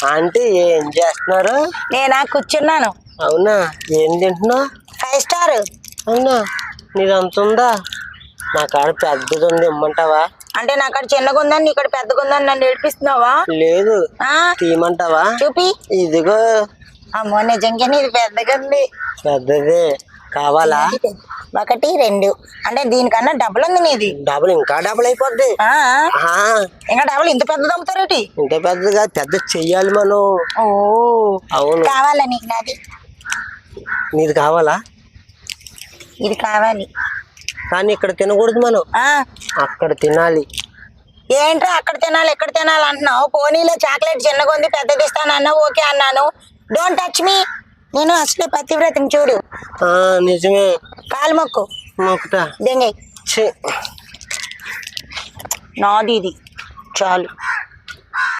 Aunty ఏం చేస్తున్నారు? నేనా కూర్చున్నాను. అవునా, ఏం తింటున్నావు? 5 స్టార్. అవునా, నీది అంత ఉందా? నా కాడ పెద్దది ఉంది, ఇమ్మంటావా? అంటే నా అక్కడ చిన్నగా ఉందని నీ ఇక్కడ పెద్దగా ఉందని నన్ను ఏడిపిస్తున్నావా? లేదు, ఆ తీయమంటావా? చూపి. ఇదిగో. అమ్మో నిజంగానే ఇది పెద్దగా ఉంది. పెద్దది కావాలా? 1 2 అంటే దీనికన్నా డబుల్ ఉంది నీది. డబుల్, ఇంకా డబుల్ అయిపోద్ది. ఇంకా డబుల్ ఇంత పెద్దది అమ్ముతారేటి? ఇంత పెద్దగా పెద్ద చెయ్యాలి మనం. ఓ అవును. కావాలా నీకు నాది? నీది కావాలా? ఇది కావాలి. కానీ ఇక్కడ తినకూడదు మనం, అక్కడ తినాలి. ఏంట్రా అక్కడ తినాలి ఎక్కడ తినాలి అంటున్నావు? పోనీలో చాక్లెట్ చిన్నగా ఉంది పెద్దది ఇస్తాను అన్నావు, ఓకే అన్నాను. Don't touch me. నేను అసలే పతివ్రతని చూడు. నిజమే. కాలు మొక్కు. మొక్కుతా. దెంగే. నాది ఇది చాలు.